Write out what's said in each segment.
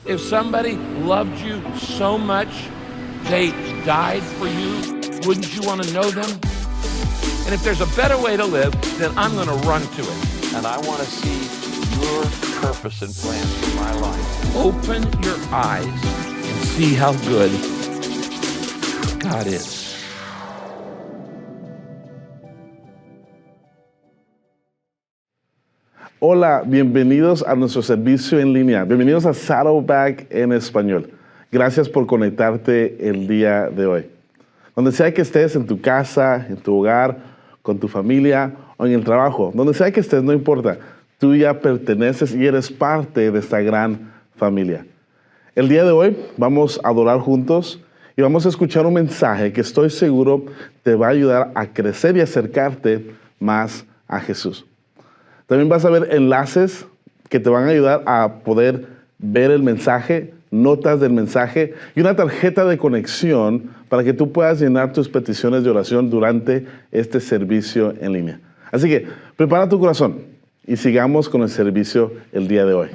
If somebody loved you so much, they died for you, wouldn't you want to know them? And if there's a better way to live, then I'm going to run to it. And I want to see your purpose and plan for my life. Open your eyes and see how good God is. Hola, bienvenidos a nuestro servicio en línea. Bienvenidos a Saddleback en español. Gracias por conectarte el día de hoy. Donde sea que estés, en tu casa, en tu hogar, con tu familia o en el trabajo, donde sea que estés, no importa. Tú ya perteneces y eres parte de esta gran familia. El día de hoy vamos a adorar juntos y vamos a escuchar un mensaje que estoy seguro te va a ayudar a crecer y acercarte más a Jesús. También vas a ver enlaces que te van a ayudar a poder ver el mensaje, notas del mensaje y una tarjeta de conexión para que tú puedas llenar tus peticiones de oración durante este servicio en línea. Así que prepara tu corazón y sigamos con el servicio el día de hoy.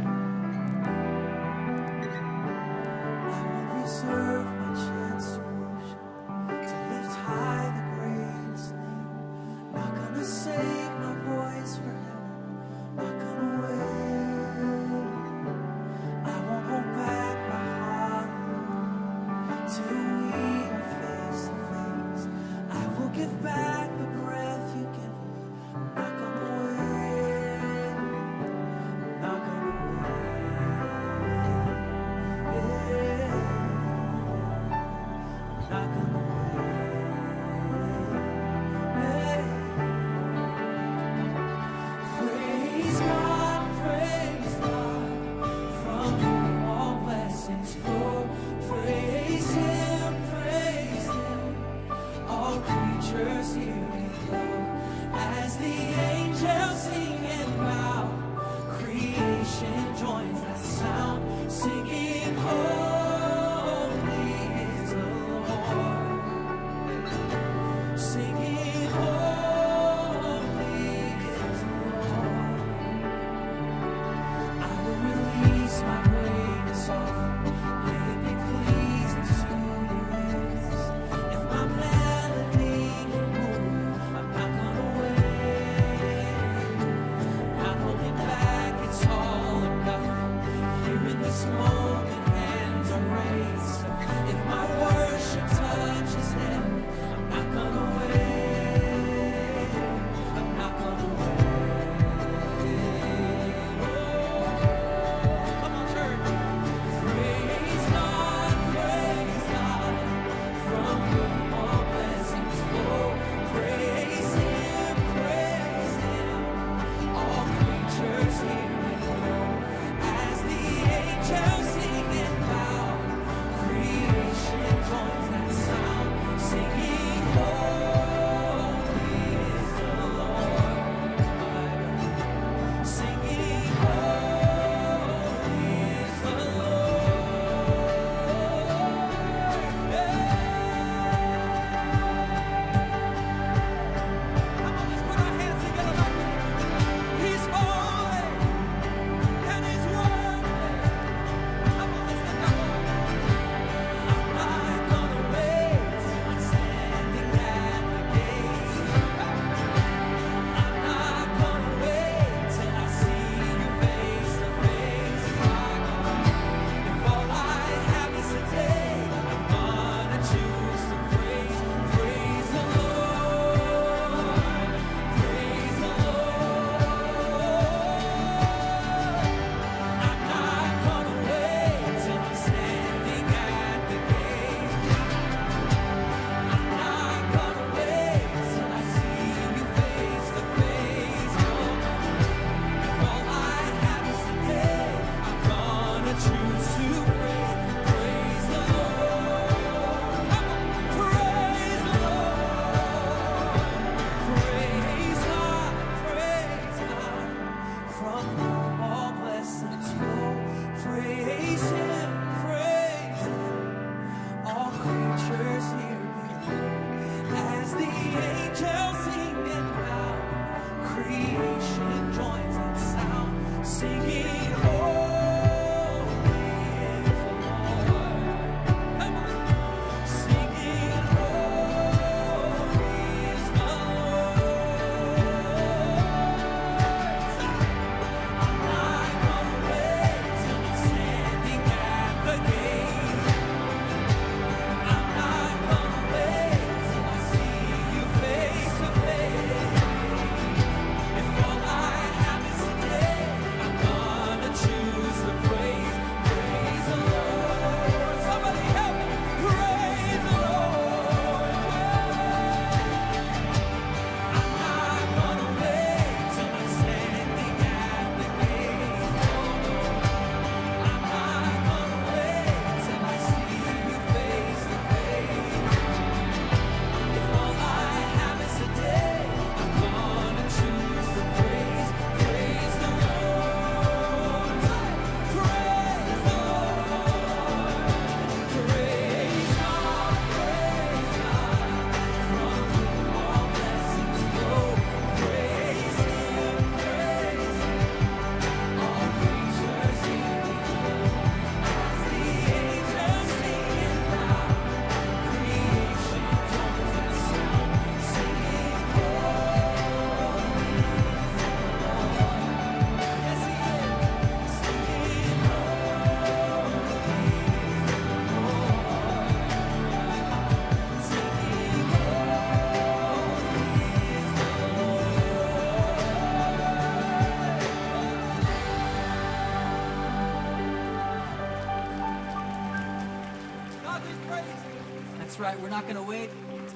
right, we're not gonna wait.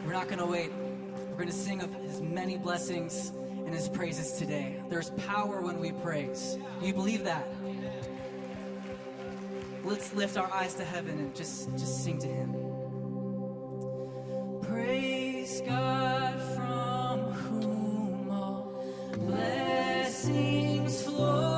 We're not gonna wait. We're gonna sing of his many blessings and his praises today. There's power when we praise. Do you believe that? Let's lift our eyes to heaven and just sing to him. Praise God from whom all blessings flow.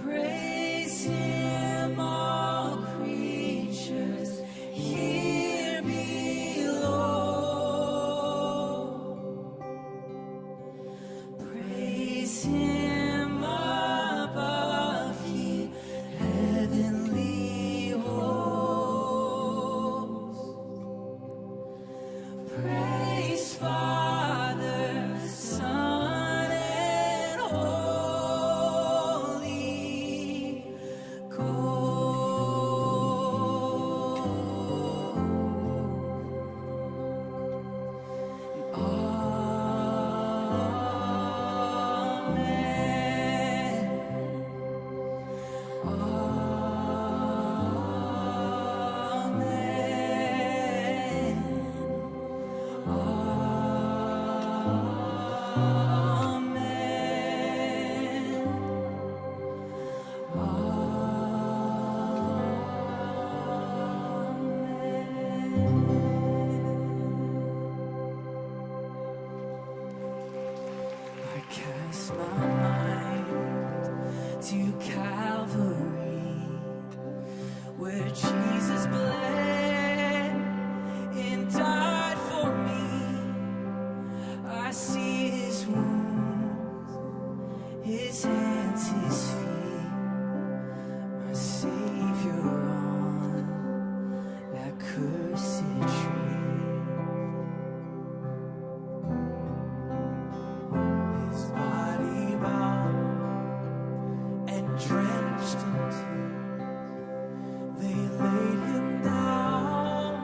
Praise him, all creatures here below. Praise him above, ye heavenly hosts. Praise Father, Son, and Holy Ghost. I cast my mind to Calvary, where Jesus bled and died for me. I see his wounds, his hands, his feet, my Savior on that cursed tree. His body bound and drenched in tears, they laid him down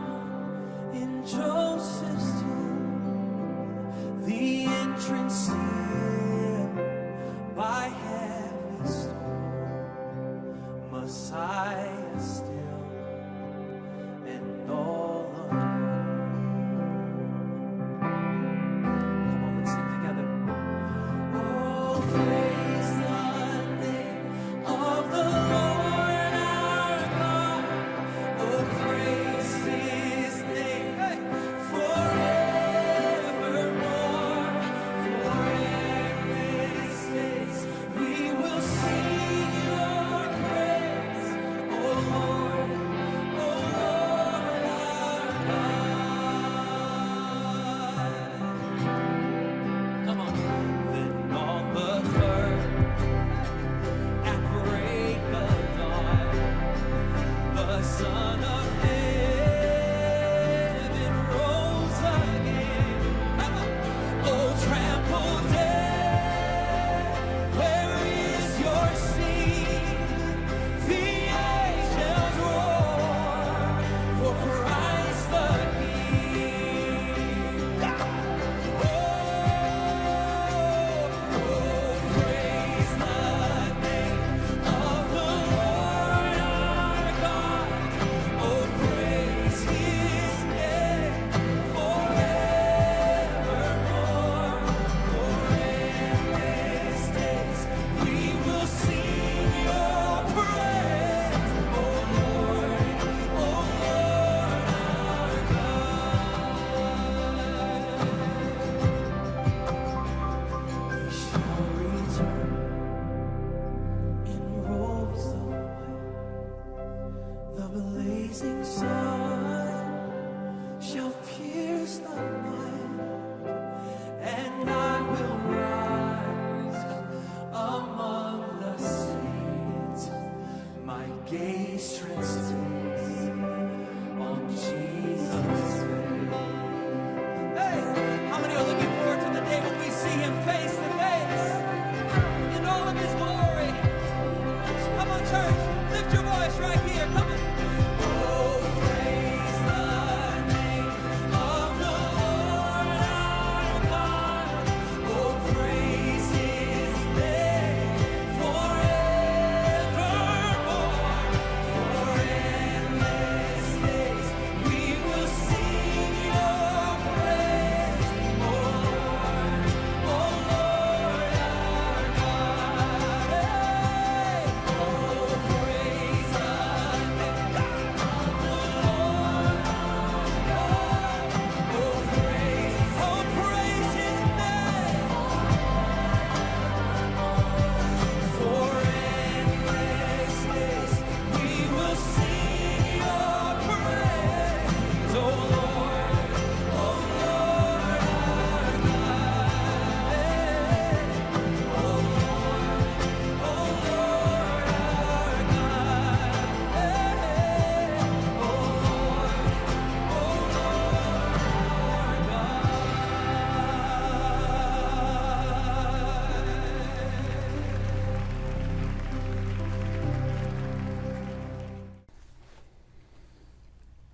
in Joseph's tomb. The entrance sealed by heavy stone, Messiah still and all alone. Come on, let's sing together. Oh, praise the name of the Lord our God. Oh, praise his name forevermore, forevermore.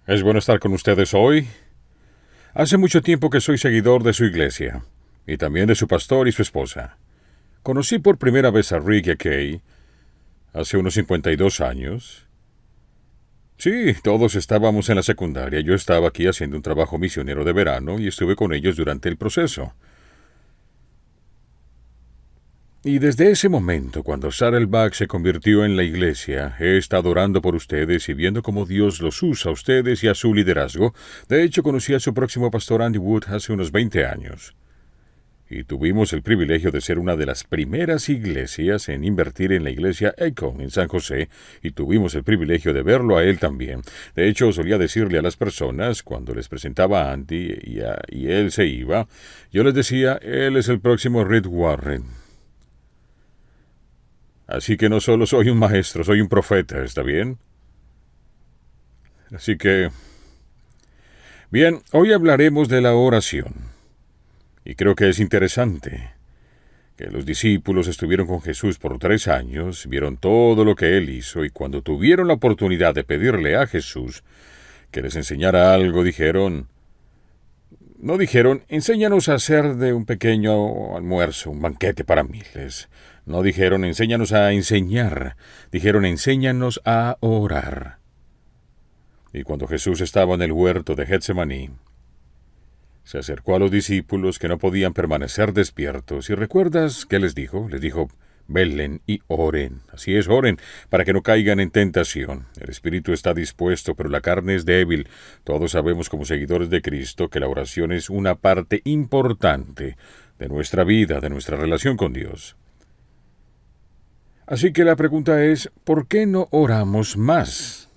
Es bueno estar con ustedes hoy. Hace mucho tiempo que soy seguidor de su iglesia, y también de su pastor y su esposa. Conocí por primera vez a Rick y a Kay hace unos 52 años. Sí, todos estábamos en la secundaria. Yo estaba aquí haciendo un trabajo misionero de verano y estuve con ellos durante el proceso. Y desde ese momento, cuando Saddleback se convirtió en la iglesia, he estado orando por ustedes y viendo cómo Dios los usa a ustedes y a su liderazgo. De hecho, conocí a su próximo pastor Andy Wood hace unos 20 años. Y tuvimos el privilegio de ser una de las primeras iglesias en invertir en la iglesia Icon en San José, y tuvimos el privilegio de verlo a él también. De hecho, solía decirle a las personas, cuando les presentaba a Andy y él se iba, yo les decía, él es el próximo Rick Warren. Así que no solo soy un maestro, soy un profeta, ¿está bien? Así que... Bien, hoy hablaremos de la oración. Y creo que es interesante que los discípulos estuvieron con Jesús por 3 años, vieron todo lo que Él hizo, y cuando tuvieron la oportunidad de pedirle a Jesús que les enseñara algo, no dijeron, enséñanos a hacer de un pequeño almuerzo, un banquete para miles. No dijeron, enséñanos a enseñar. Dijeron, enséñanos a orar. Y cuando Jesús estaba en el huerto de Getsemaní, se acercó a los discípulos que no podían permanecer despiertos. ¿Y recuerdas qué les dijo? Les dijo, velen y oren. Así es, oren, para que no caigan en tentación. El espíritu está dispuesto, pero la carne es débil. Todos sabemos como seguidores de Cristo que la oración es una parte importante de nuestra vida, de nuestra relación con Dios. Así que la pregunta es, ¿por qué no oramos más?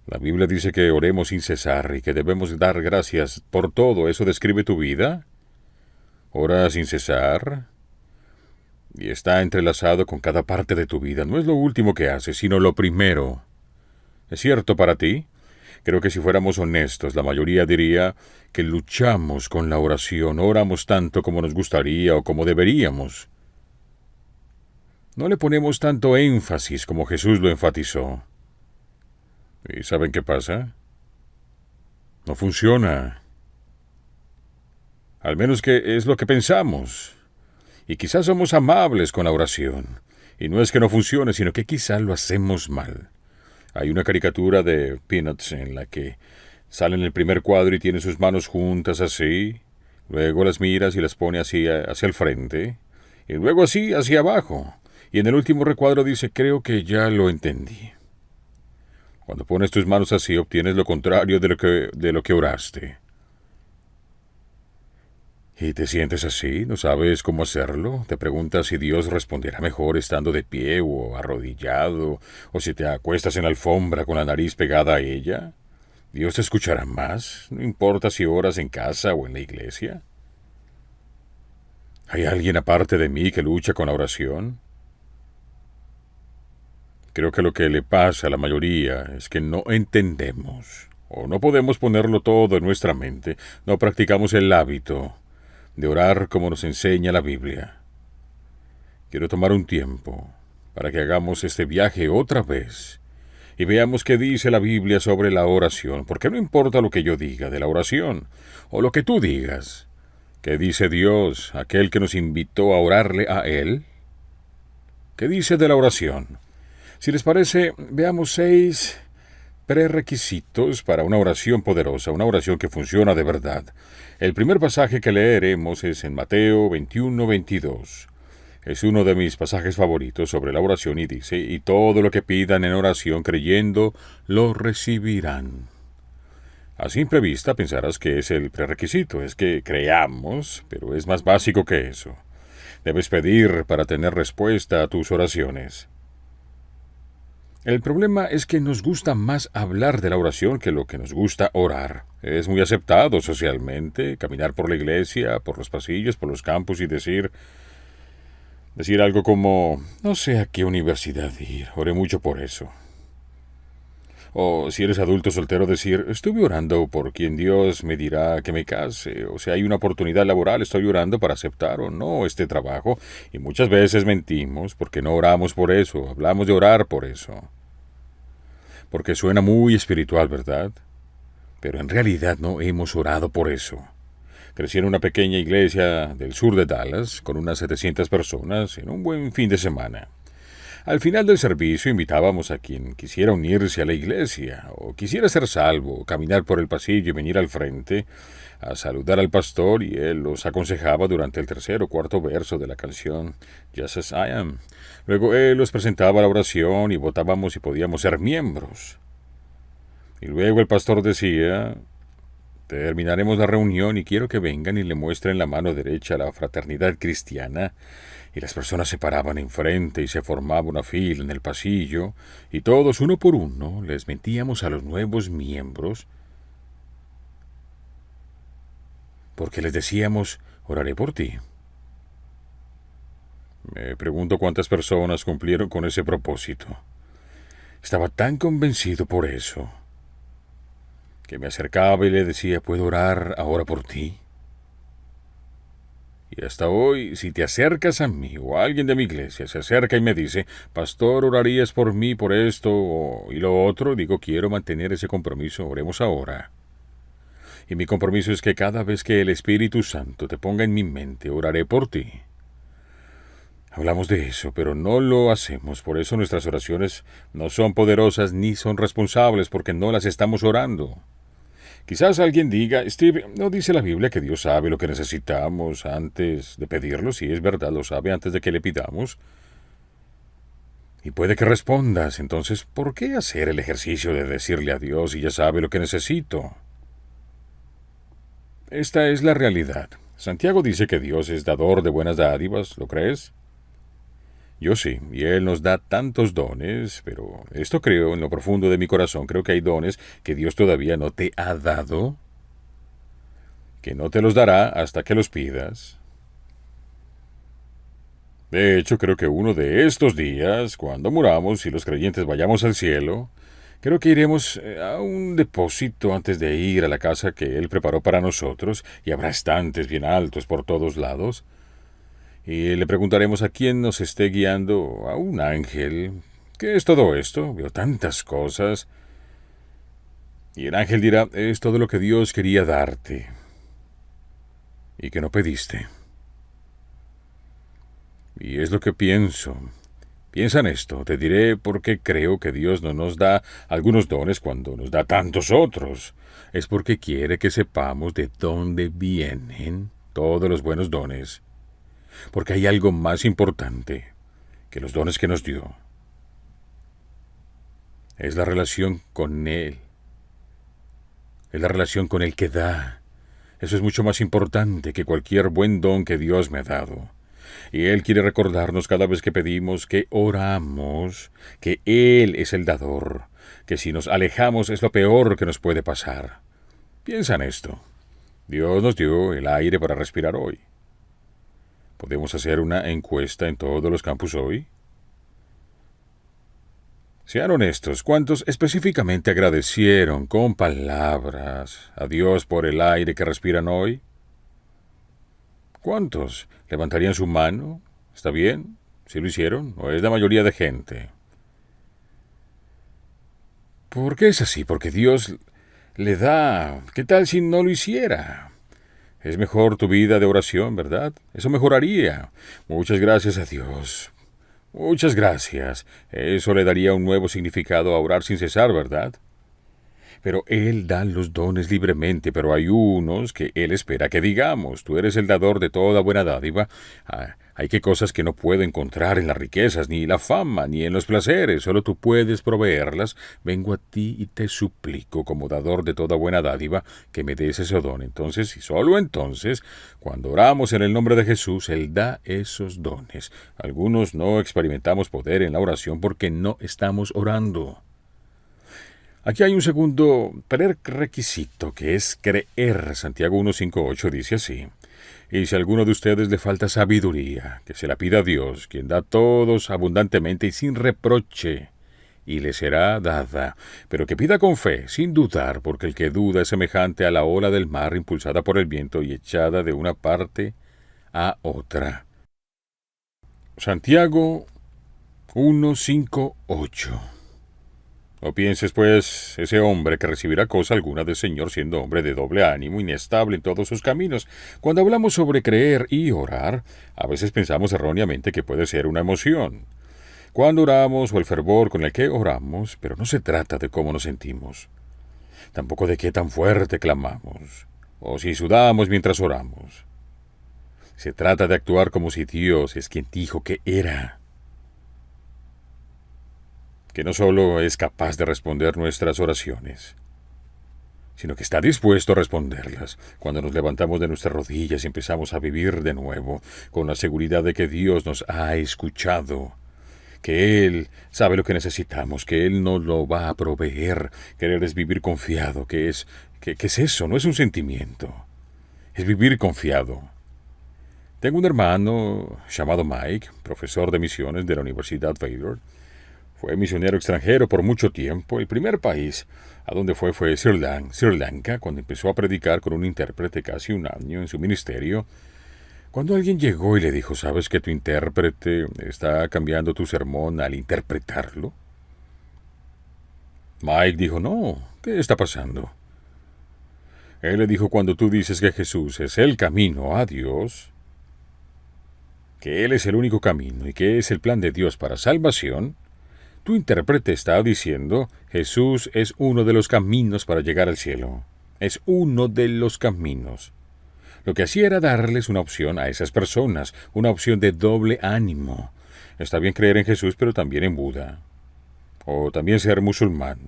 La Biblia dice que oremos sin cesar y que debemos dar gracias por todo. ¿Eso describe tu vida? ¿Ora sin cesar? Y está entrelazado con cada parte de tu vida. No es lo último que haces, sino lo primero. ¿Es cierto para ti? Creo que si fuéramos honestos, la mayoría diría que luchamos con la oración. No oramos tanto como nos gustaría o como deberíamos. No le ponemos tanto énfasis como Jesús lo enfatizó. ¿Y saben qué pasa? No funciona. Al menos que es lo que pensamos. Y quizás somos amables con la oración. Y no es que no funcione, sino que quizás lo hacemos mal. Hay una caricatura de Peanuts en la que sale en el primer cuadro y tiene sus manos juntas así. Luego las miras y las pone así hacia el frente. Y luego así hacia abajo. Y en el último recuadro dice, creo que ya lo entendí. Cuando pones tus manos así, obtienes lo contrario de lo que oraste. ¿Y te sientes así? ¿No sabes cómo hacerlo? ¿Te preguntas si Dios responderá mejor estando de pie o arrodillado? ¿O si te acuestas en la alfombra con la nariz pegada a ella? ¿Dios te escuchará más? No importa si oras en casa o en la iglesia. ¿Hay alguien aparte de mí que lucha con la oración? Creo que lo que le pasa a la mayoría es que no entendemos, o no podemos ponerlo todo en nuestra mente, no practicamos el hábito de orar como nos enseña la Biblia. Quiero tomar un tiempo para que hagamos este viaje otra vez y veamos qué dice la Biblia sobre la oración, porque no importa lo que yo diga de la oración, o lo que tú digas, ¿qué dice Dios, aquel que nos invitó a orarle a Él? ¿Qué dice de la oración? Si les parece, veamos 6 prerequisitos para una oración poderosa, una oración que funciona de verdad. El primer pasaje que leeremos es en Mateo 21:22. Es uno de mis pasajes favoritos sobre la oración y dice, y todo lo que pidan en oración creyendo, lo recibirán. A simple vista pensarás que es el prerequisito, es que creamos, pero es más básico que eso. Debes pedir para tener respuesta a tus oraciones. El problema es que nos gusta más hablar de la oración que lo que nos gusta orar. Es muy aceptado socialmente caminar por la iglesia, por los pasillos, por los campus y decir algo como, no sé a qué universidad ir, oré mucho por eso. O si eres adulto soltero decir, estuve orando por quien Dios me dirá que me case, o si hay una oportunidad laboral, estoy orando para aceptar o no este trabajo, y muchas veces mentimos porque no oramos por eso, hablamos de orar por eso. porque suena muy espiritual, ¿verdad? Pero en realidad no hemos orado por eso. Crecí en una pequeña iglesia del sur de Dallas, con unas 700 personas, en un buen fin de semana. Al final del servicio invitábamos a quien quisiera unirse a la iglesia, o quisiera ser salvo, caminar por el pasillo y venir al frente, a saludar al pastor, y él los aconsejaba durante el tercer o cuarto verso de la canción Just as I Am. Luego él los presentaba a la oración y votábamos si podíamos ser miembros. Y luego el pastor decía: terminaremos la reunión y quiero que vengan y le muestren la mano derecha a la fraternidad cristiana. Y las personas se paraban enfrente y se formaba una fila en el pasillo, y todos, uno por uno, les mentíamos a los nuevos miembros, porque les decíamos: oraré por ti. Me pregunto cuántas personas cumplieron con ese propósito. Estaba tan convencido por eso, que me acercaba y le decía: ¿puedo orar ahora por ti? Y hasta hoy, si te acercas a mí o alguien de mi iglesia se acerca y me dice: pastor, ¿orarías por mí por esto y lo otro? Digo: quiero mantener ese compromiso, oremos ahora. Y mi compromiso es que cada vez que el Espíritu Santo te ponga en mi mente, oraré por ti. Hablamos de eso, pero no lo hacemos. Por eso nuestras oraciones no son poderosas ni son responsables, porque no las estamos orando. Quizás alguien diga: Steve, ¿no dice la Biblia que Dios sabe lo que necesitamos antes de pedirlo? Si es verdad, lo sabe antes de que le pidamos. Y puede que respondas: entonces, ¿por qué hacer el ejercicio de decirle a Dios si ya sabe lo que necesito? Esta es la realidad. Santiago dice que Dios es dador de buenas dádivas, ¿lo crees? Yo sí, y Él nos da tantos dones, pero esto creo en lo profundo de mi corazón, creo que hay dones que Dios todavía no te ha dado, que no te los dará hasta que los pidas. De hecho, creo que uno de estos días, cuando muramos y los creyentes vayamos al cielo, creo que iremos a un depósito antes de ir a la casa que Él preparó para nosotros, y habrá estantes bien altos por todos lados. Y le preguntaremos a quién nos esté guiando, a un ángel. ¿Qué es todo esto? Veo tantas cosas. Y el ángel dirá: es todo lo que Dios quería darte y que no pediste. Y es lo que pienso. Piensa en esto. Te diré por qué creo que Dios no nos da algunos dones cuando nos da tantos otros. Es porque quiere que sepamos de dónde vienen todos los buenos dones. Porque hay algo más importante que los dones que nos dio. Es la relación con Él. Es la relación con el que da. Eso es mucho más importante que cualquier buen don que Dios me ha dado. Y Él quiere recordarnos cada vez que pedimos, que oramos, que Él es el dador, que si nos alejamos es lo peor que nos puede pasar. Piensa en esto. Dios nos dio el aire para respirar hoy. ¿Podemos hacer una encuesta en todos los campus hoy? Sean honestos, ¿cuántos específicamente agradecieron con palabras a Dios por el aire que respiran hoy? ¿Cuántos levantarían su mano? ¿Está bien? ¿Sí lo hicieron? ¿O es la mayoría de gente? ¿Por qué es así? Porque Dios le da. ¿Qué tal si no lo hiciera? Es mejor tu vida de oración, ¿verdad? Eso mejoraría. Muchas gracias a Dios. Muchas gracias. Eso le daría un nuevo significado a orar sin cesar, ¿verdad? Pero Él da los dones libremente, pero hay unos que Él espera que digamos. Tú eres el dador de toda buena dádiva. Hay que cosas que no puedo encontrar en las riquezas, ni la fama, ni en los placeres. Solo tú puedes proveerlas. Vengo a ti y te suplico, como dador de toda buena dádiva, que me des ese don. Entonces, y solo entonces, cuando oramos en el nombre de Jesús, Él da esos dones. Algunos no experimentamos poder en la oración porque no estamos orando. Aquí hay un segundo prerequisito, que es creer. Santiago 1:5-8 dice así: y si a alguno de ustedes le falta sabiduría, que se la pida a Dios, quien da a todos abundantemente y sin reproche, y le será dada. Pero que pida con fe, sin dudar, porque el que duda es semejante a la ola del mar impulsada por el viento y echada de una parte a otra. Santiago 1:5-8. No pienses, pues, ese hombre que recibirá cosa alguna del Señor siendo hombre de doble ánimo, inestable en todos sus caminos. Cuando hablamos sobre creer y orar, a veces pensamos erróneamente que puede ser una emoción. Cuando oramos o el fervor con el que oramos, pero no se trata de cómo nos sentimos. Tampoco de qué tan fuerte clamamos, o si sudamos mientras oramos. Se trata de actuar como si Dios es quien dijo que era. Que no solo es capaz de responder nuestras oraciones, sino que está dispuesto a responderlas cuando nos levantamos de nuestras rodillas y empezamos a vivir de nuevo, con la seguridad de que Dios nos ha escuchado, que Él sabe lo que necesitamos, que Él nos lo va a proveer. Querer es vivir confiado, ¿qué es eso? No es un sentimiento, es vivir confiado. Tengo un hermano llamado Mike, profesor de misiones de la Universidad Baylor. Fue misionero extranjero por mucho tiempo. El primer país a donde fue Sri Lanka, cuando empezó a predicar con un intérprete casi un año en su ministerio. Cuando alguien llegó y le dijo, ¿sabes que tu intérprete está cambiando tu sermón al interpretarlo? Mike dijo, no, ¿qué está pasando? Él le dijo, cuando tú dices que Jesús es el camino a Dios, que Él es el único camino y que es el plan de Dios para salvación, tu intérprete está diciendo, Jesús es uno de los caminos para llegar al cielo. Es uno de los caminos. Lo que hacía era darles una opción a esas personas, una opción de doble ánimo. Está bien creer en Jesús, pero también en Buda. O también ser musulmán.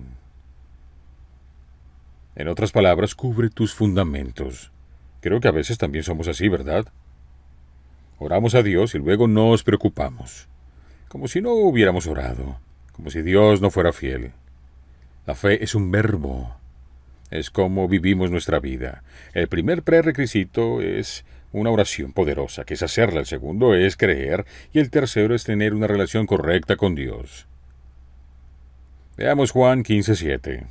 En otras palabras, cubre tus fundamentos. Creo que a veces también somos así, ¿verdad? Oramos a Dios y luego nos preocupamos. Como si no hubiéramos orado. Como si Dios no fuera fiel. La fe es un verbo. Es como vivimos nuestra vida. El primer prerequisito es una oración poderosa, que es hacerla. El segundo es creer. Y el tercero es tener una relación correcta con Dios. Veamos Juan 15:7.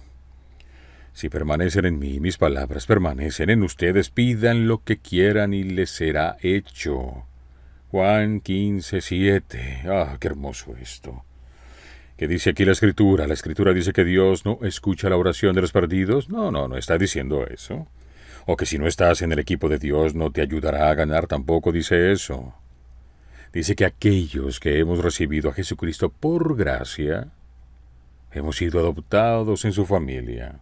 Si permanecen en mí, mis palabras permanecen en ustedes, pidan lo que quieran y les será hecho. Juan 15:7. Ah, qué hermoso esto. ¿Qué dice aquí la Escritura? La Escritura dice que Dios no escucha la oración de los perdidos. No está diciendo eso. O que si no estás en el equipo de Dios no te ayudará a ganar, tampoco dice eso. Dice que aquellos que hemos recibido a Jesucristo por gracia, hemos sido adoptados en su familia.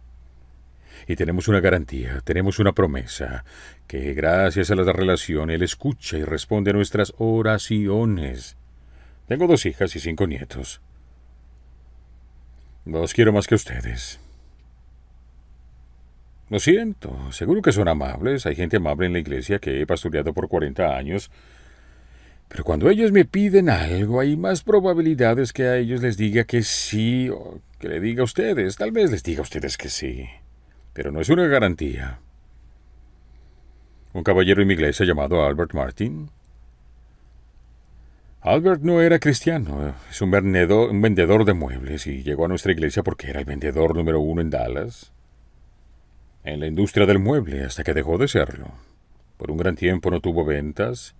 Y tenemos una garantía, tenemos una promesa, que gracias a la relación Él escucha y responde a nuestras oraciones. Tengo 2 hijas y 5 nietos. Los quiero más que ustedes. Lo siento, seguro que son amables. Hay gente amable en la iglesia que he pastoreado por 40 años. Pero cuando ellos me piden algo, hay más probabilidades que a ellos les diga que sí o que le diga a ustedes. Tal vez les diga a ustedes que sí. Pero no es una garantía. Un caballero en mi iglesia llamado Albert Martin. Albert no era cristiano, es un vendedor de muebles y llegó a nuestra iglesia porque era el vendedor número 1 en Dallas, en la industria del mueble, hasta que dejó de serlo. Por un gran tiempo no tuvo ventas,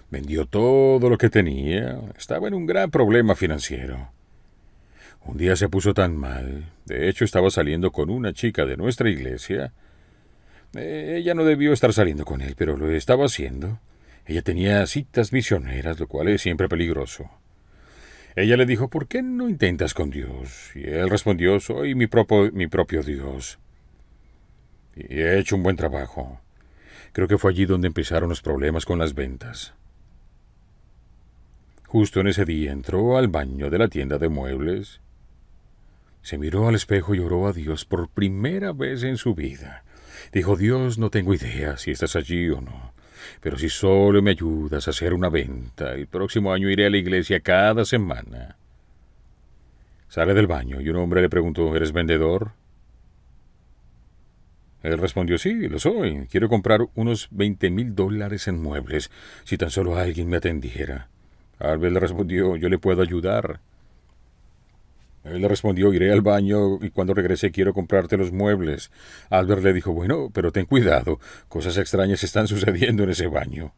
vendió todo lo que tenía, estaba en un gran problema financiero. Un día se puso tan mal, de hecho estaba saliendo con una chica de nuestra iglesia. Ella no debió estar saliendo con él, pero lo estaba haciendo. Ella tenía citas misioneras, lo cual es siempre peligroso. Ella le dijo, ¿por qué no intentas con Dios? Y él respondió, soy mi propio Dios. Y he hecho un buen trabajo. Creo que fue allí donde empezaron los problemas con las ventas. Justo en ese día entró al baño de la tienda de muebles. Se miró al espejo y oró a Dios por primera vez en su vida. Dijo, Dios, no tengo idea si estás allí o no. Pero si solo me ayudas a hacer una venta, el próximo año iré a la iglesia cada semana. Sale del baño y un hombre le preguntó, ¿eres vendedor? Él respondió, sí, lo soy. Quiero comprar unos $20,000 en muebles, si tan solo alguien me atendiera. Albert le respondió, yo le puedo ayudar. Él le respondió, iré al baño y cuando regrese quiero comprarte los muebles. Albert le dijo, bueno, pero ten cuidado, cosas extrañas están sucediendo en ese baño.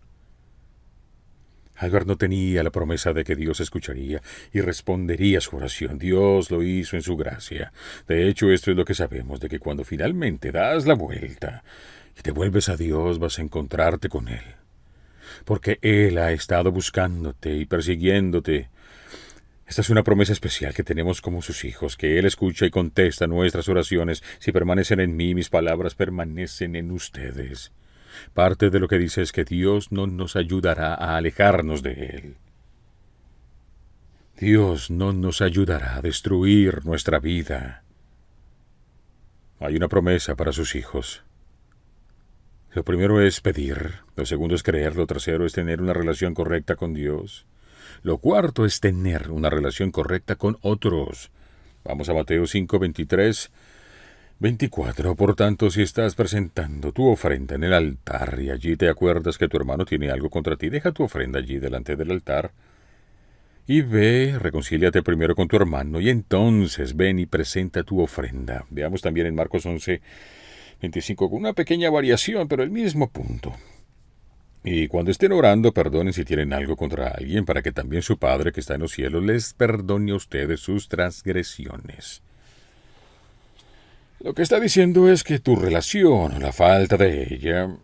Albert no tenía la promesa de que Dios escucharía y respondería a su oración. Dios lo hizo en su gracia. De hecho, esto es lo que sabemos, de que cuando finalmente das la vuelta y te vuelves a Dios, vas a encontrarte con Él. Porque Él ha estado buscándote y persiguiéndote. Esta es una promesa especial que tenemos como sus hijos, que Él escucha y contesta nuestras oraciones. Si permanecen en mí, mis palabras permanecen en ustedes. Parte de lo que dice es que Dios no nos ayudará a alejarnos de Él. Dios no nos ayudará a destruir nuestra vida. Hay una promesa para sus hijos. Lo primero es pedir, lo segundo es creer, lo tercero es tener una relación correcta con Dios. Lo cuarto es tener una relación correcta con otros. Vamos a Mateo 5, 23, 24. Por tanto, si estás presentando tu ofrenda en el altar y allí te acuerdas que tu hermano tiene algo contra ti, deja tu ofrenda allí delante del altar y ve, reconcíliate primero con tu hermano y entonces ven y presenta tu ofrenda. Veamos también en Marcos 11, 25, con una pequeña variación, pero el mismo punto. Y cuando estén orando, perdonen si tienen algo contra alguien, para que también su Padre que está en los cielos les perdone a ustedes sus transgresiones. Lo que está diciendo es que tu relación o la falta de ella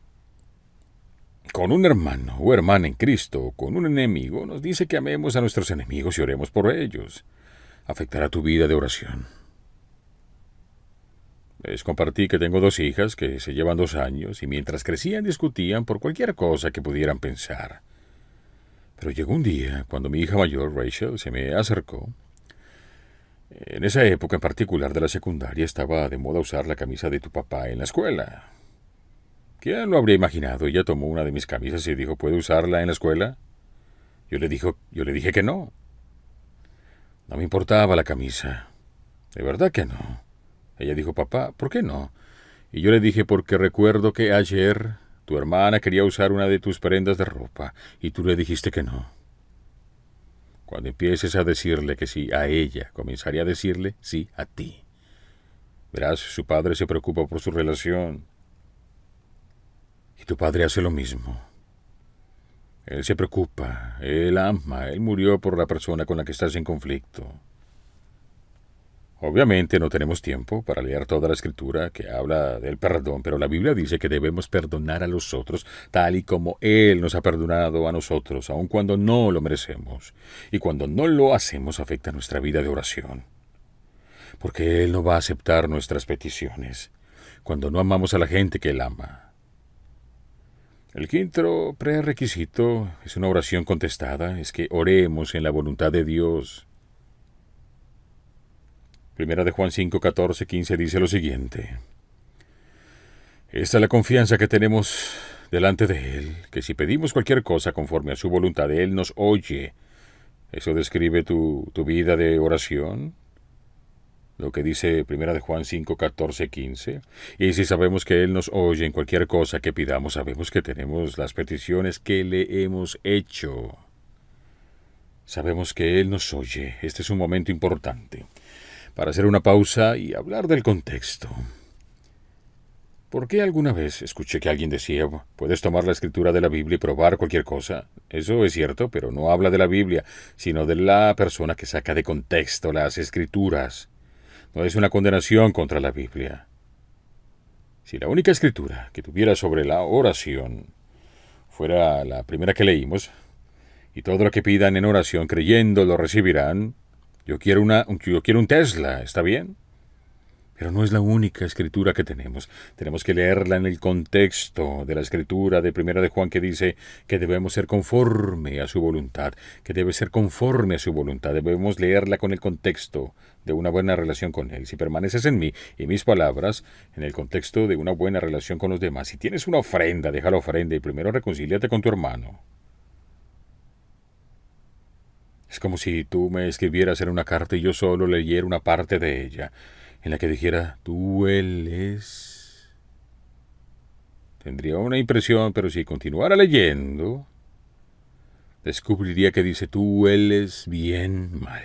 con un hermano o hermana en Cristo o con un enemigo nos dice que amemos a nuestros enemigos y oremos por ellos. Afectará tu vida de oración. Les compartí que tengo 2 hijas que se llevan 2 años y mientras crecían discutían por cualquier cosa que pudieran pensar. Pero llegó un día cuando mi hija mayor, Rachel, se me acercó. En esa época en particular de la secundaria estaba de moda usar la camisa de tu papá en la escuela. ¿Quién lo habría imaginado? Ella tomó una de mis camisas y dijo, ¿puedo usarla en la escuela? Yo le dije que no. No me importaba la camisa. De verdad que no. Ella dijo, papá, ¿por qué no? Y yo le dije, porque recuerdo que ayer tu hermana quería usar una de tus prendas de ropa y tú le dijiste que no. Cuando empieces a decirle que sí a ella, comenzaría a decirle sí a ti. Verás, su padre se preocupa por su relación. Y tu padre hace lo mismo. Él se preocupa, él ama, él murió por la persona con la que estás en conflicto. Obviamente no tenemos tiempo para leer toda la escritura que habla del perdón, pero la Biblia dice que debemos perdonar a los otros tal y como Él nos ha perdonado a nosotros, aun cuando no lo merecemos. Y cuando no lo hacemos afecta nuestra vida de oración. Porque Él no va a aceptar nuestras peticiones cuando no amamos a la gente que Él ama. El quinto prerequisito es una oración contestada, es que oremos en la voluntad de Dios. Primera de Juan 5, 14, 15 dice lo siguiente. Esta es la confianza que tenemos delante de Él, que si pedimos cualquier cosa conforme a su voluntad, Él nos oye. ¿Eso describe tu vida de oración? Lo que dice Primera de Juan 5, 14, 15. Y si sabemos que Él nos oye en cualquier cosa que pidamos, sabemos que tenemos las peticiones que le hemos hecho. Sabemos que Él nos oye. Este es un momento importante para hacer una pausa y hablar del contexto. ¿Por qué alguna vez escuché que alguien decía, puedes tomar la escritura de la Biblia y probar cualquier cosa? Eso es cierto, pero no habla de la Biblia, sino de la persona que saca de contexto las escrituras. No es una condenación contra la Biblia. Si la única escritura que tuviera sobre la oración fuera la primera que leímos, y todo lo que pidan en oración creyendo lo recibirán, yo quiero un Tesla, ¿está bien? Pero no es la única escritura que tenemos. Tenemos que leerla en el contexto de la escritura de Primera de Juan que dice que debemos ser conforme a su voluntad, que debe ser conforme a su voluntad. Debemos leerla con el contexto de una buena relación con Él. Si permaneces en mí y mis palabras, en el contexto de una buena relación con los demás. Si tienes una ofrenda, deja la ofrenda y primero reconcíliate con tu hermano. Es como si tú me escribieras en una carta y yo solo leyera una parte de ella, en la que dijera, tú hueles. Tendría una impresión, pero si continuara leyendo, descubriría que dice, tú hueles bien mal.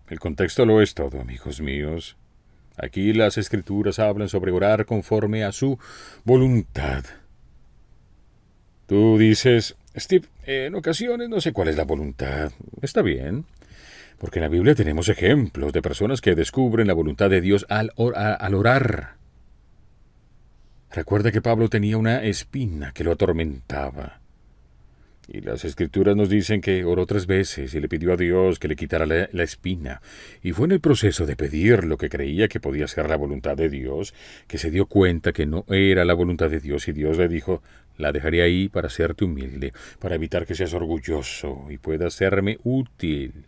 El contexto lo es todo, amigos míos. Aquí las escrituras hablan sobre orar conforme a su voluntad. Tú dices, Steve, en ocasiones no sé cuál es la voluntad. Está bien, porque en la Biblia tenemos ejemplos de personas que descubren la voluntad de Dios al orar. Recuerda que Pablo tenía una espina que lo atormentaba. Y las Escrituras nos dicen que oró 3 veces y le pidió a Dios que le quitara la espina. Y fue en el proceso de pedir lo que creía que podía ser la voluntad de Dios, que se dio cuenta que no era la voluntad de Dios, y Dios le dijo, la dejaré ahí para hacerte humilde, para evitar que seas orgulloso y puedas serme útil.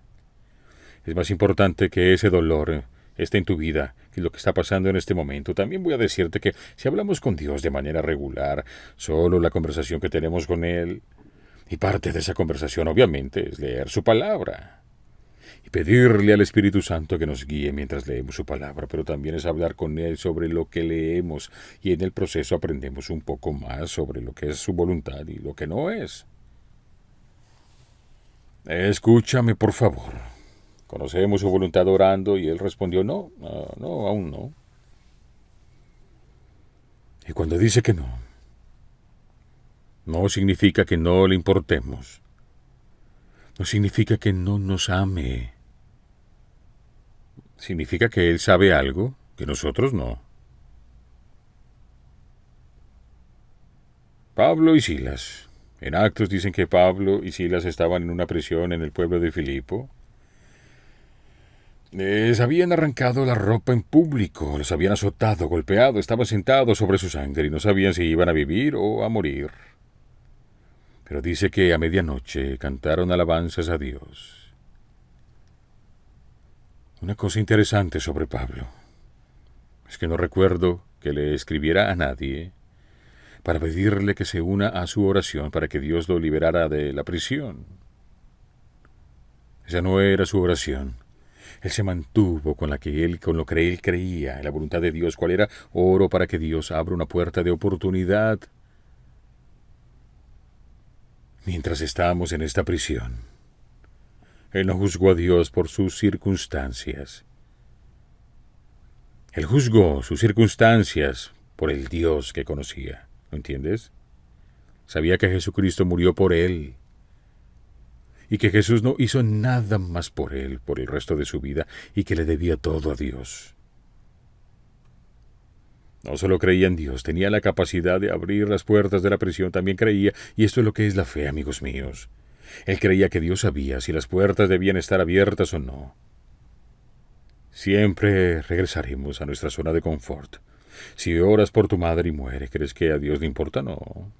Es más importante que ese dolor esté en tu vida que lo que está pasando en este momento. También voy a decirte que si hablamos con Dios de manera regular, solo la conversación que tenemos con Él, y parte de esa conversación, obviamente, es leer su palabra y pedirle al Espíritu Santo que nos guíe mientras leemos su palabra, pero también es hablar con Él sobre lo que leemos, y en el proceso aprendemos un poco más sobre lo que es su voluntad y lo que no es. Escúchame, por favor. Conocemos su voluntad orando, y Él respondió, no, aún no. Y cuando dice que no significa que no le importemos. No significa que no nos ame. Significa que Él sabe algo que nosotros no. Pablo y Silas. En Actos dicen que Pablo y Silas estaban en una prisión en el pueblo de Filipo. Les habían arrancado la ropa en público, los habían azotado, golpeado, estaban sentados sobre su sangre y no sabían si iban a vivir o a morir. Pero dice que a medianoche cantaron alabanzas a Dios. Una cosa interesante sobre Pablo es que no recuerdo que le escribiera a nadie para pedirle que se una a su oración para que Dios lo liberara de la prisión. Esa no era su oración. Él se mantuvo con lo que él creía en la voluntad de Dios. ¿Cuál era? Oro para que Dios abra una puerta de oportunidad. Mientras estábamos en esta prisión, Él no juzgó a Dios por sus circunstancias. Él juzgó sus circunstancias por el Dios que conocía. ¿Lo entiendes? Sabía que Jesucristo murió por él y que Jesús no hizo nada más por él por el resto de su vida y que le debía todo a Dios. No solo creía en Dios, tenía la capacidad de abrir las puertas de la prisión, también creía, y esto es lo que es la fe, amigos míos. Él creía que Dios sabía si las puertas debían estar abiertas o no. Siempre regresaremos a nuestra zona de confort. Si oras por tu madre y muere, ¿crees que a Dios le importa? No.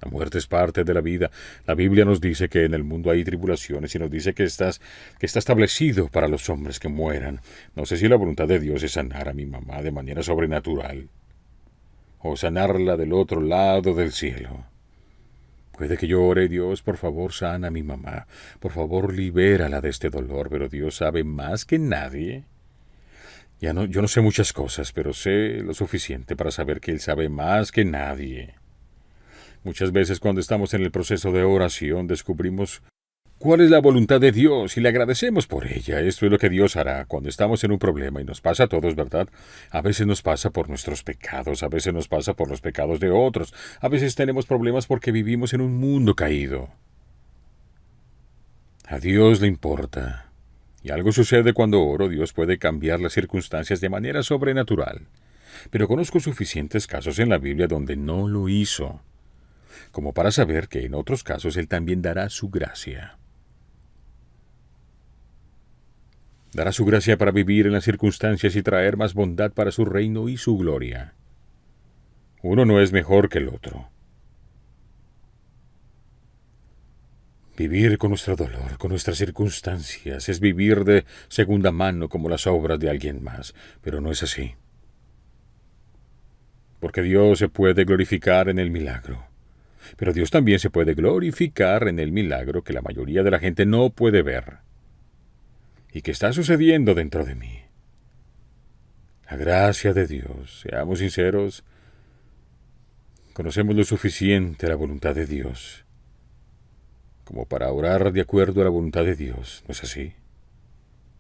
La muerte es parte de la vida. La Biblia nos dice que en el mundo hay tribulaciones y nos dice que está establecido para los hombres que mueran. No sé si la voluntad de Dios es sanar a mi mamá de manera sobrenatural o sanarla del otro lado del cielo. Puede que yo ore, Dios, por favor, sana a mi mamá. Por favor, libérala de este dolor, pero Dios sabe más que nadie. Yo no sé muchas cosas, pero sé lo suficiente para saber que Él sabe más que nadie. Muchas veces cuando estamos en el proceso de oración descubrimos cuál es la voluntad de Dios y le agradecemos por ella. Esto es lo que Dios hará cuando estamos en un problema, y nos pasa a todos, ¿verdad? A veces nos pasa por nuestros pecados, a veces nos pasa por los pecados de otros, a veces tenemos problemas porque vivimos en un mundo caído. A Dios le importa. Y algo sucede cuando oro. Dios puede cambiar las circunstancias de manera sobrenatural. Pero conozco suficientes casos en la Biblia donde no lo hizo, como para saber que en otros casos Él también dará su gracia. Dará su gracia para vivir en las circunstancias y traer más bondad para su reino y su gloria. Uno no es mejor que el otro. Vivir con nuestro dolor, con nuestras circunstancias, es vivir de segunda mano como las obras de alguien más, pero no es así. Porque Dios se puede glorificar en el milagro, pero Dios también se puede glorificar en el milagro que la mayoría de la gente no puede ver y que está sucediendo dentro de mí. La gracia de Dios, seamos sinceros, conocemos lo suficiente la voluntad de Dios como para orar de acuerdo a la voluntad de Dios, ¿no es así?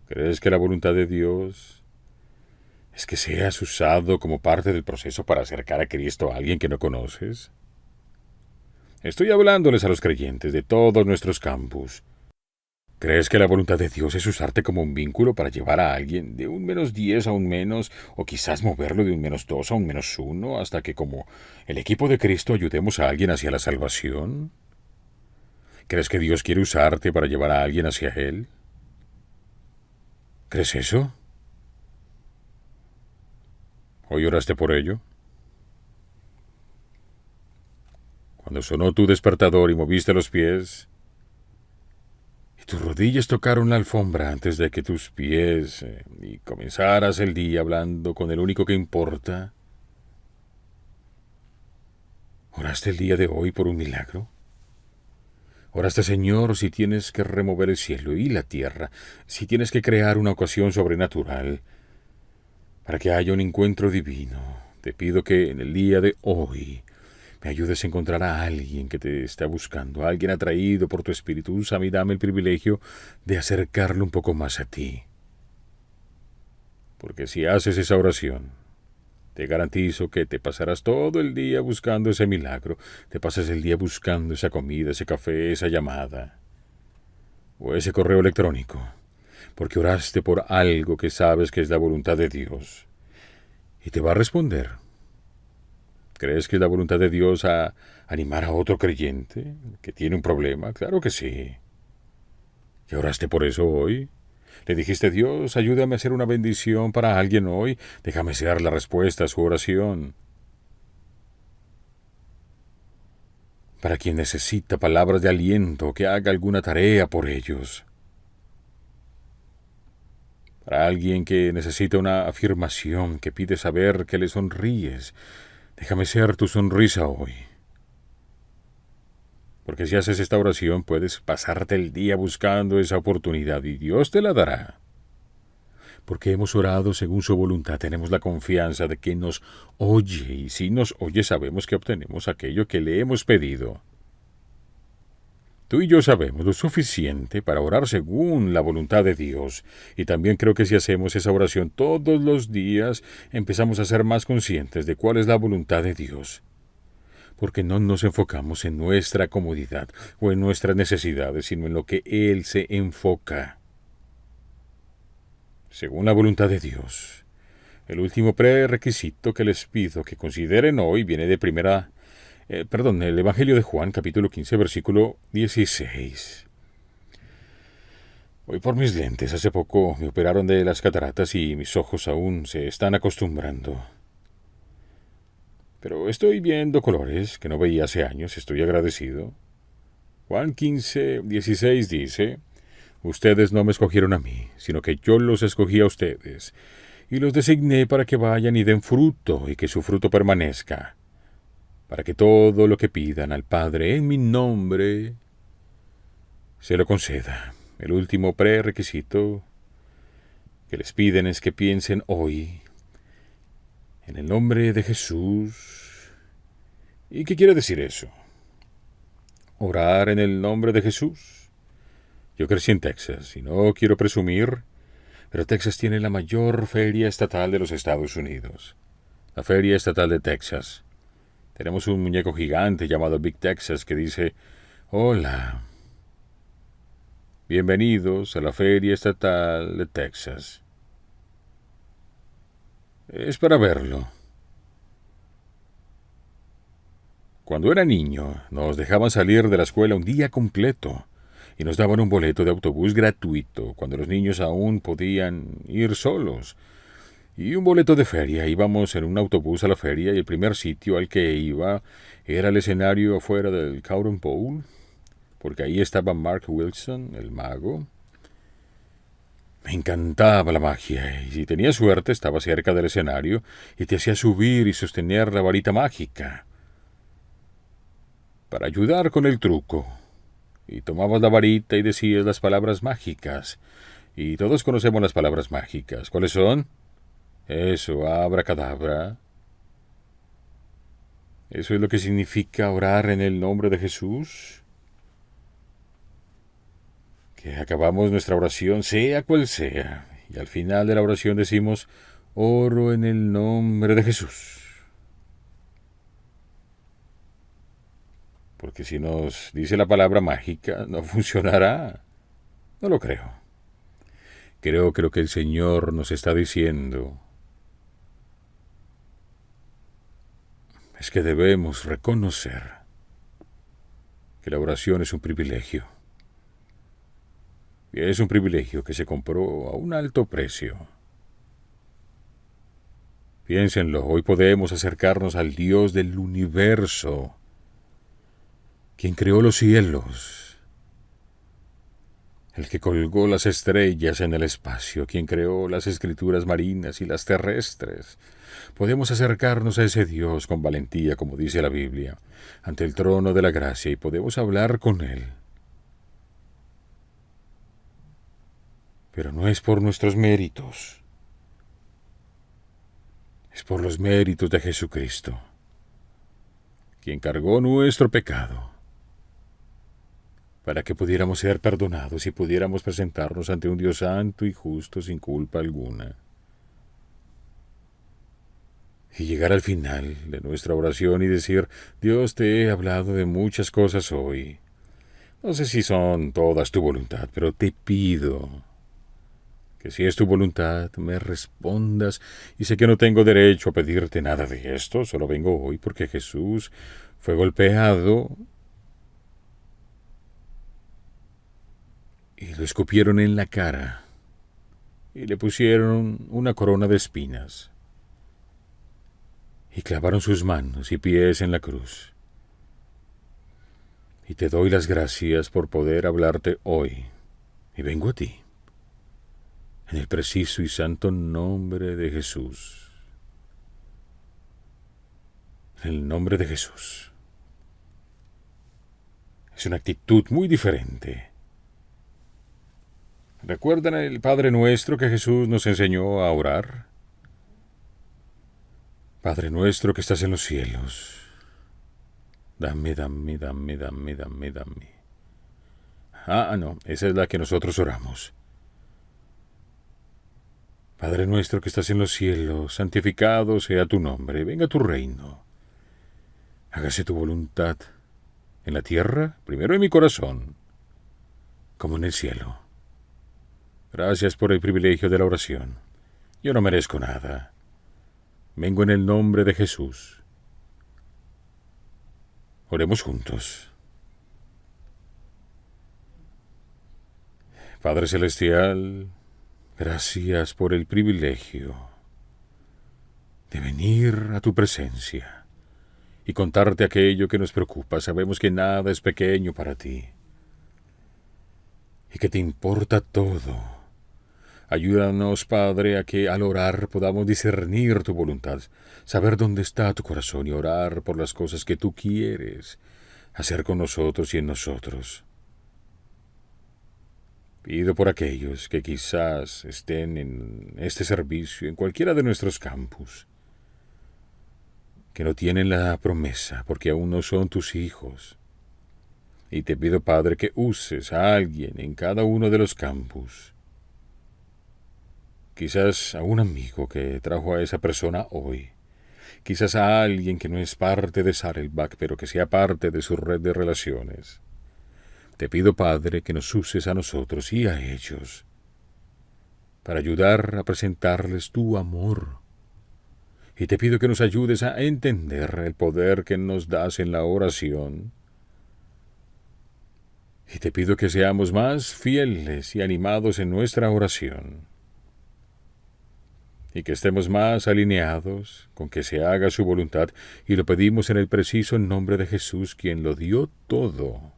¿Crees que la voluntad de Dios es que seas usado como parte del proceso para acercar a Cristo a alguien que no conoces? Estoy hablándoles a los creyentes de todos nuestros campus. ¿Crees que la voluntad de Dios es usarte como un vínculo para llevar a alguien de un -10 a un menos, o quizás moverlo de un -2 a un -1, hasta que como el equipo de Cristo ayudemos a alguien hacia la salvación? ¿Crees que Dios quiere usarte para llevar a alguien hacia Él? ¿Crees eso? ¿Hoy oraste por ello? Cuando sonó tu despertador y moviste los pies, y tus rodillas tocaron la alfombra antes de que tus pies y comenzaras el día hablando con el único que importa, ¿oraste el día de hoy por un milagro? ¿Oraste, Señor, si tienes que remover el cielo y la tierra, si tienes que crear una ocasión sobrenatural para que haya un encuentro divino? Te pido que en el día de hoy me ayudes a encontrar a alguien que te está buscando, a alguien atraído por tu espíritu. Úsame y dame el privilegio de acercarlo un poco más a ti. Porque si haces esa oración, te garantizo que te pasarás todo el día buscando ese milagro, te pasas el día buscando esa comida, ese café, esa llamada, o ese correo electrónico, porque oraste por algo que sabes que es la voluntad de Dios, y te va a responder. ¿Crees que es la voluntad de Dios a animar a otro creyente que tiene un problema? Claro que sí. ¿Y oraste por eso hoy? ¿Le dijiste, Dios, ayúdame a hacer una bendición para alguien hoy? Déjame ser la respuesta a su oración. Para quien necesita palabras de aliento, que haga alguna tarea por ellos. Para alguien que necesita una afirmación, que pide saber que le sonríes, déjame ser tu sonrisa hoy. Porque si haces esta oración puedes pasarte el día buscando esa oportunidad y Dios te la dará. Porque hemos orado según su voluntad, tenemos la confianza de que nos oye, y si nos oye sabemos que obtenemos aquello que le hemos pedido. Tú y yo sabemos lo suficiente para orar según la voluntad de Dios, y también creo que si hacemos esa oración todos los días, empezamos a ser más conscientes de cuál es la voluntad de Dios. Porque no nos enfocamos en nuestra comodidad o en nuestras necesidades, sino en lo que Él se enfoca. Según la voluntad de Dios. El último prerequisito que les pido que consideren hoy viene de el Evangelio de Juan, capítulo 15, versículo 16. Voy por mis lentes. Hace poco me operaron de las cataratas y mis ojos aún se están acostumbrando. Pero estoy viendo colores que no veía hace años, estoy agradecido. Juan 15, 16 dice, ustedes no me escogieron a mí, sino que yo los escogí a ustedes, y los designé para que vayan y den fruto, y que su fruto permanezca, para que todo lo que pidan al Padre en mi nombre se lo conceda. El último prerequisito que les piden es que piensen hoy en el nombre de Jesús. ¿Y qué quiere decir eso? Orar en el nombre de Jesús. Yo crecí en Texas y no quiero presumir, pero Texas tiene la mayor feria estatal de los Estados Unidos. La Feria Estatal de Texas. Tenemos un muñeco gigante llamado Big Texas que dice, hola, bienvenidos a la Feria Estatal de Texas. Es para verlo. Cuando era niño, nos dejaban salir de la escuela un día completo y nos daban un boleto de autobús gratuito cuando los niños aún podían ir solos. Y un boleto de feria. Íbamos en un autobús a la feria y el primer sitio al que iba era el escenario afuera del Cotton Bowl, porque ahí estaba Mark Wilson, el mago. Me encantaba la magia, y si tenía suerte estaba cerca del escenario y te hacía subir y sostener la varita mágica para ayudar con el truco. Y tomabas la varita y decías las palabras mágicas. Y todos conocemos las palabras mágicas. ¿Cuáles son? Eso, abracadabra. ¿Eso es lo que significa orar en el nombre de Jesús? Que acabamos nuestra oración, sea cual sea, y al final de la oración decimos, oro en el nombre de Jesús. porque si nos dice la palabra mágica, no funcionará. No lo creo. Creo que lo que el Señor nos está diciendo es que debemos reconocer que la oración es un privilegio. Y es un privilegio que se compró a un alto precio. Piénsenlo, hoy podemos acercarnos al Dios del universo, quien creó los cielos, el que colgó las estrellas en el espacio, quien creó las escrituras marinas y las terrestres. Podemos acercarnos a ese Dios con valentía, como dice la Biblia, ante el trono de la gracia, y podemos hablar con Él. Pero no es por nuestros méritos, es por los méritos de Jesucristo, quien cargó nuestro pecado, para que pudiéramos ser perdonados y pudiéramos presentarnos ante un Dios santo y justo sin culpa alguna. Y llegar al final de nuestra oración y decir: Dios, te he hablado de muchas cosas hoy. No sé si son todas tu voluntad, pero te pido que si es tu voluntad me respondas, y sé que no tengo derecho a pedirte nada de esto, solo vengo hoy porque Jesús fue golpeado y lo escupieron en la cara y le pusieron una corona de espinas y clavaron sus manos y pies en la cruz. Y te doy las gracias por poder hablarte hoy, y vengo a ti en el preciso y santo nombre de Jesús. En el nombre de Jesús. Es una actitud muy diferente. ¿Recuerdan el Padre Nuestro que Jesús nos enseñó a orar? Padre nuestro que estás en los cielos, dame. No, esa es la que nosotros oramos. Padre nuestro que estás en los cielos, santificado sea tu nombre, venga tu reino. Hágase tu voluntad, en la tierra, primero en mi corazón, como en el cielo. Gracias por el privilegio de la oración. Yo no merezco nada. Vengo en el nombre de Jesús. Oremos juntos. Padre Celestial, gracias por el privilegio de venir a tu presencia y contarte aquello que nos preocupa. Sabemos que nada es pequeño para ti y que te importa todo. Ayúdanos, Padre, a que al orar podamos discernir tu voluntad, saber dónde está tu corazón y orar por las cosas que tú quieres hacer con nosotros y en nosotros. Pido por aquellos que quizás estén en este servicio, en cualquiera de nuestros campus, que no tienen la promesa porque aún no son tus hijos. Y te pido, Padre, que uses a alguien en cada uno de los campus. Quizás a un amigo que trajo a esa persona hoy. Quizás a alguien que no es parte de Saddleback, pero que sea parte de su red de relaciones. Te pido, Padre, que nos uses a nosotros y a ellos para ayudar a presentarles tu amor. Y te pido que nos ayudes a entender el poder que nos das en la oración. Y te pido que seamos más fieles y animados en nuestra oración. Y que estemos más alineados con que se haga su voluntad, y lo pedimos en el preciso nombre de Jesús, quien lo dio todo,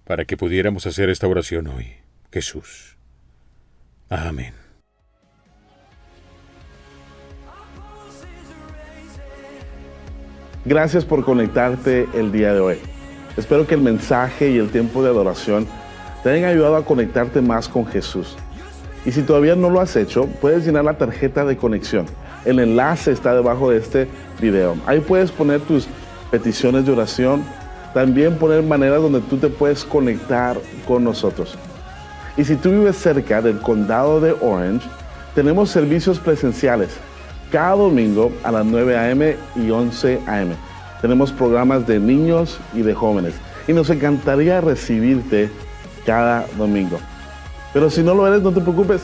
para que pudiéramos hacer esta oración hoy. Jesús. Amén. Gracias por conectarte el día de hoy. Espero que el mensaje y el tiempo de adoración te hayan ayudado a conectarte más con Jesús. Y si todavía no lo has hecho, puedes llenar la tarjeta de conexión. El enlace está debajo de este video. Ahí puedes poner tus peticiones de oración, también poner maneras donde tú te puedes conectar con nosotros. Y si tú vives cerca del condado de Orange, tenemos servicios presenciales cada domingo a las 9 a.m. y 11 a.m. Tenemos programas de niños y de jóvenes. Y nos encantaría recibirte cada domingo. Pero si no lo eres, no te preocupes.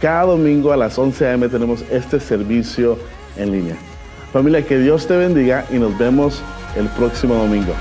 Cada domingo a las 11 a.m. tenemos este servicio en línea. Familia, que Dios te bendiga y nos vemos el próximo domingo.